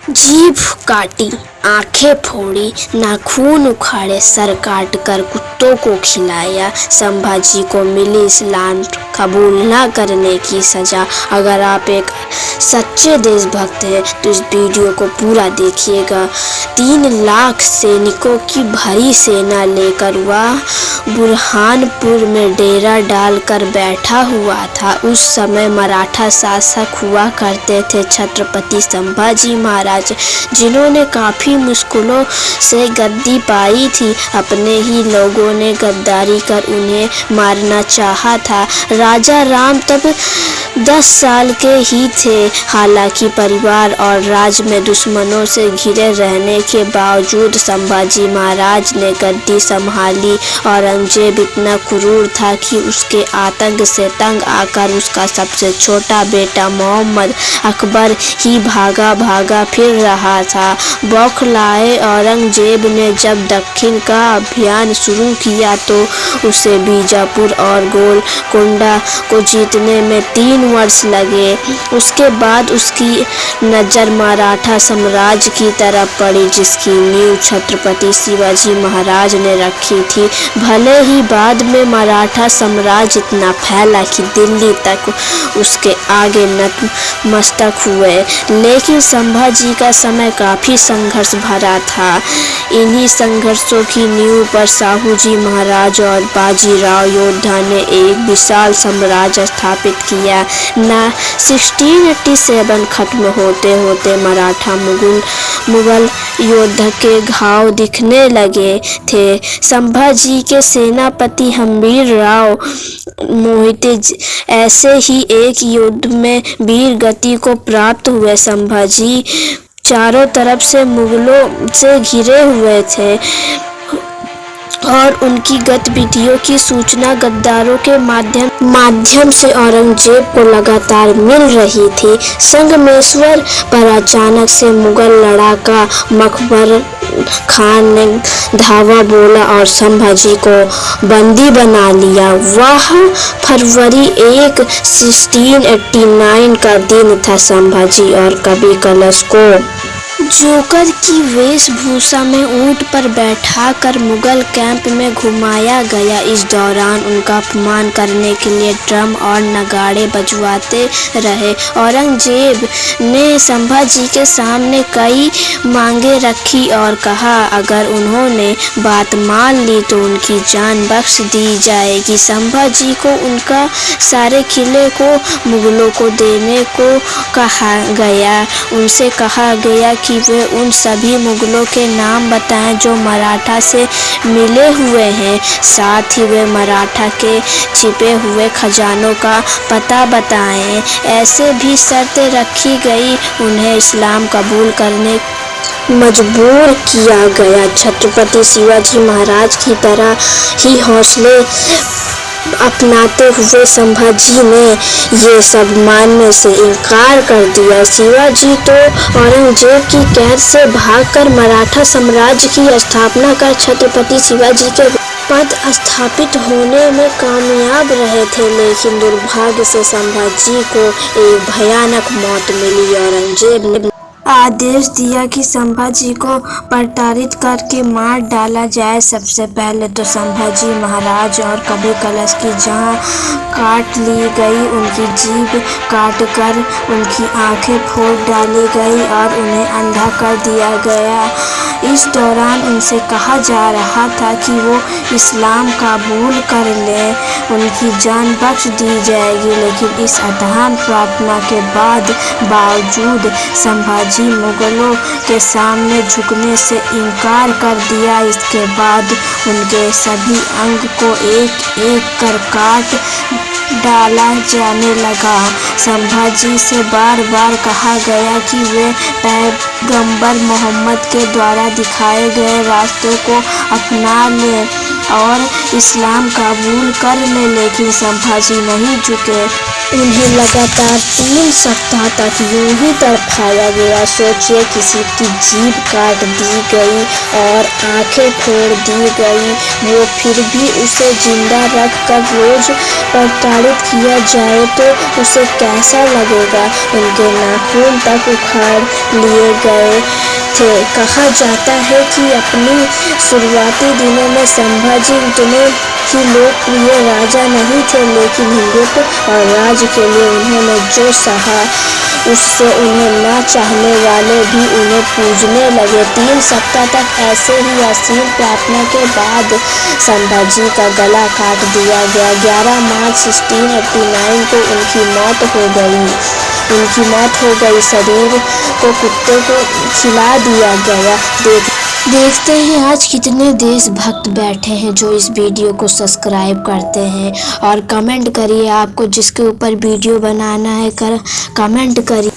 जीभ काटी, आंखें फोड़ी, नाखून उखाड़े, सर काट कर कुत्तों को खिलाया। संभाजी को मिली इस्लाम कबूल न करने की सजा। अगर आप एक सच्चे देशभक्त हैं तो इस वीडियो को पूरा देखिएगा। 3 लाख सैनिकों की भारी सेना लेकर वह बुरहानपुर में डेरा डालकर बैठा हुआ था। उस समय मराठा शासक हुआ करते थे छत्रपति संभाजी महाराज, जिन्होंने काफी मुश्किलों से गद्दी पाई थी। अपने ही लोगों ने गद्दारी कर उन्हें मारना चाहा था। राजा राम तब 10 साल के ही थे। हालांकि परिवार और राज्य में दुश्मनों से घिरे रहने के बावजूद संभाजी महाराज ने गद्दी संभाली। औरंगजेब इतना क्रूर था कि उसके आतंक से तंग आकर उसका सबसे छोटा बेटा मोहम्मद अकबर ही भागा भागा फिर रहा था। बौखलाए औरंगजेब ने जब दक्षिण का अभियान शुरू किया तो उसे बीजापुर और गोलकोंडा को जीतने में 3 वर्ष लगे। उसके बाद उसकी नजर मराठा साम्राज्य की तरफ पड़ी, जिसकी नींव छत्रपति शिवाजी महाराज ने रखी थी। भले ही बाद में मराठा साम्राज्य इतना फैला कि दिल्ली तक उसके आगे नतमस्तक हुए, लेकिन संभाजी का समय काफी संघर्ष भरा था। इन्हीं संघर्षों की नींव पर साहूजी महाराज और बाजीराव योद्धा ने एक विशाल साम्राज्य स्थापित किया। 1687 खत्म होते होते मराठा मुगल योद्धा के घाव दिखने लगे थे। संभाजी के सेनापति हम्बीर राव मोहिते ऐसे ही एक युद्ध में वीर गति को प्राप्त हुए। संभाजी चारों तरफ से मुगलों से घिरे हुए थे और उनकी गतिविधियों की सूचना गद्दारों के माध्यम से औरंगजेब को लगातार मिल रही थी। संगमेश्वर पर अचानक से मुगल लड़ाका मकबर खान ने धावा बोला और संभाजी को बंदी बना लिया। वह फरवरी 1, 1689 का दिन था। संभाजी और कवि कलश को जोकर की वेशभूषा में ऊंट पर बैठाकर मुगल कैंप में घुमाया गया। इस दौरान उनका अपमान करने के लिए ड्रम और नगाड़े बजवाते रहे। औरंगजेब ने संभाजी के सामने कई मांगे रखी और कहा अगर उन्होंने बात मान ली तो उनकी जान बख्श दी जाएगी। संभाजी को उनका सारे किले को मुगलों को देने को कहा गया। उनसे कहा गया कि वे उन सभी मुगलों के नाम बताएं जो मराठा से मिले हुए हैं, साथ ही वे मराठा के छिपे हुए खजानों का पता बताएं। ऐसे भी शर्तें रखी गई। उन्हें इस्लाम कबूल करने मजबूर किया गया। छत्रपति शिवाजी महाराज की तरह ही हौसले अपनाते हुए संभाजी ने ये सब मानने से इनकार कर दिया। शिवाजी तो औरंगजेब की कैद से भागकर मराठा साम्राज्य की स्थापना कर छत्रपति शिवाजी के पद स्थापित होने में कामयाब रहे थे, लेकिन दुर्भाग्य से संभाजी को एक भयानक मौत मिली। औरंगजेब ने आदेश दिया कि संभाजी को प्रताड़ित करके मार डाला जाए। सबसे पहले तो संभाजी महाराज और कवि कलश की जान काट ली गई, उनकी जीभ काटकर उनकी आंखें फोड़ डाली गई और उन्हें अंधा कर दिया गया। इस दौरान उनसे कहा जा रहा था कि वो इस्लाम कबूल कर ले, उनकी जान बख्श दी जाएगी, लेकिन इस अतहान प्रार्थना के बावजूद संभाजी मुगलों के सामने झुकने से इनकार कर दिया। इसके बाद उनके सभी अंग को एक एक कर काट डाला जाने लगा। संभाजी से बार बार कहा गया कि वे पैगंबर मोहम्मद के द्वारा दिखाए गए रास्तों को अपना लें और इस्लाम कबूल कर लें, लेकिन संभाजी नहीं झुके। उन्हें लगातार 3 सप्ताह तक यूं ही तड़पाया गया। सोचिए, किसी की जीभ काट दी गई और आंखें फोड़ दी गई, वो फिर भी उसे जिंदा रख कर रोज प्रताड़ित किया जाए तो उसे कैसा लगेगा। उनके नाखून तक उखाड़ लिए गए थे। कहा जाता है कि अपनी शुरुआती दिनों में संभाजी इतने ही लोकप्रिय राजा नहीं थे, लेकिन हिंदुत्व और राज के लिए उन्होंने जो सहा उससे उन्हें न चाहने वाले भी उन्हें पूजने लगे। 3 सप्ताह तक ऐसे ही असीम प्रार्थना के बाद संभाजी का गला काट दिया गया। 11 मार्च 1689 को उनकी मौत हो गई। शरीर को कुत्ते को खिला दिया गया। देखते हैं आज कितने देशभक्त बैठे हैं जो इस वीडियो को सब्सक्राइब करते हैं। और कमेंट करिए, आपको जिसके ऊपर वीडियो बनाना है कमेंट करिए।